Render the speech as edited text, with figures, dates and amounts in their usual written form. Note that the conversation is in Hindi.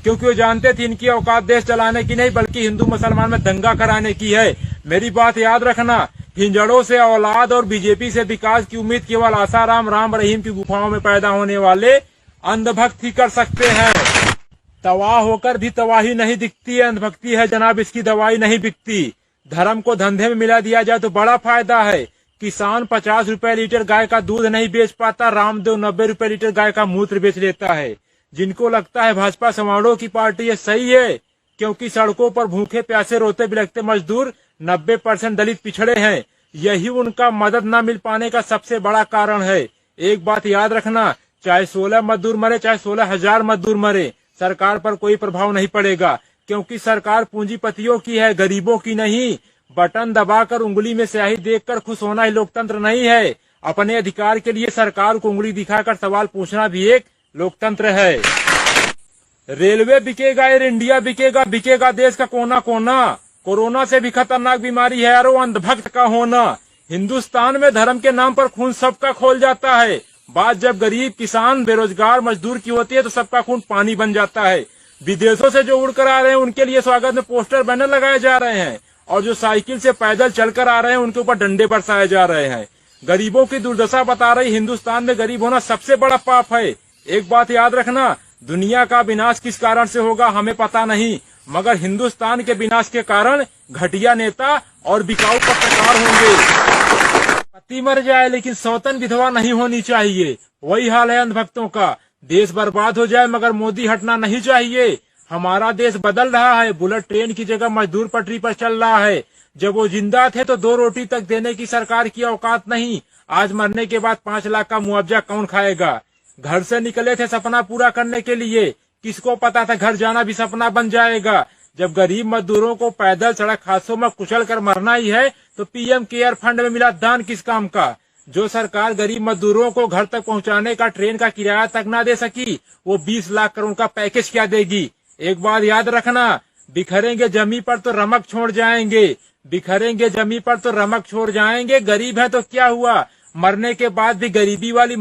क्योंकि वो जानते थे इनकी औकात देश चलाने की नहीं बल्कि हिंदू मुसलमान में दंगा कराने की है। मेरी बात याद रखना, हिंजड़ों से औलाद और बीजेपी से विकास की उम्मीद केवल आसाराम राम रहीम की गुफाओं में पैदा होने वाले अंधभक्त ही कर सकते हैं। तबाह होकर भी तबाही नहीं दिखती है, अंधभक्ति है जनाब, इसकी दवाई नहीं बिकती। धर्म को धंधे में मिला दिया जाए तो बड़ा फायदा है। किसान 50 रुपए लीटर गाय का दूध नहीं बेच पाता, रामदेव 90 रुपए लीटर गाय का मूत्र बेच लेता है। जिनको लगता है भाजपा समारोह की पार्टी है, सही है, क्योंकि सड़कों पर भूखे प्यासे रोते बिलखते मजदूर 90% दलित पिछड़े हैं। यही उनका मदद न मिल पाने का सबसे बड़ा कारण है। एक बात याद रखना, चाहे 16 मजदूर मरे चाहे 16,000 मजदूर मरे, सरकार पर कोई प्रभाव नहीं पड़ेगा, क्योंकि सरकार पूंजीपतियों की है, गरीबों की नहीं। बटन दबाकर उंगली में स्याही देखकर खुश होना ही लोकतंत्र नहीं है। अपने अधिकार के लिए सरकार को उंगली दिखाकर सवाल पूछना भी एक लोकतंत्र है। रेलवे बिकेगा, एयर इंडिया बिकेगा, बिकेगा देश का कोना कोना। कोरोना से भी खतरनाक बीमारी है यारो अंधभक्त का होना। हिंदुस्तान में धर्म के नाम पर खून सबका खोल जाता है। बात जब गरीब, किसान, बेरोजगार, मजदूर की होती है तो सबका खून पानी बन जाता है। विदेशों से जो उड़कर आ रहे हैं उनके लिए स्वागत में पोस्टर बैनर लगाए जा रहे हैं, और जो साइकिल से पैदल चलकर आ रहे हैं उनके ऊपर डंडे बरसाए जा रहे हैं। गरीबों की दुर्दशा बता रही हिंदुस्तान में गरीब होना सबसे बड़ा पाप है। एक बात याद रखना, दुनिया का विनाश किस कारण से होगा हमें पता नहीं, मगर हिंदुस्तान के विनाश के कारण घटिया नेता और बिकाऊ पत्रकार होंगे। पति मर जाए लेकिन सौतन विधवा नहीं होनी चाहिए, वही हाल है अंधभक्तों का। देश बर्बाद हो जाए मगर मोदी हटना नहीं चाहिए। हमारा देश बदल रहा है, बुलेट ट्रेन की जगह मजदूर पटरी पर चल रहा है। जब वो जिंदा थे तो 2 रोटी तक देने की सरकार की औकात नहीं, आज मरने के बाद 5 लाख का मुआवजा कौन खाएगा। घर से निकले थे सपना पूरा करने के लिए, किसको पता था घर जाना भी सपना बन जाएगा। जब गरीब मजदूरों को पैदल सड़क हादसों में कुचल कर मरना ही है तो पीएम केयर फंड में मिला दान किस काम का। जो सरकार गरीब मजदूरों को घर तक पहुंचाने का ट्रेन का किराया तक ना दे सकी, वो 20 लाख करोड़ का पैकेज क्या देगी। एक बात याद रखना, बिखरेंगे जमी पर तो रमक छोड़ जाएंगे, बिखरेंगे जमी पर तो रमक छोड़ जाएंगे। गरीब है तो क्या हुआ, मरने के बाद भी गरीबी वाली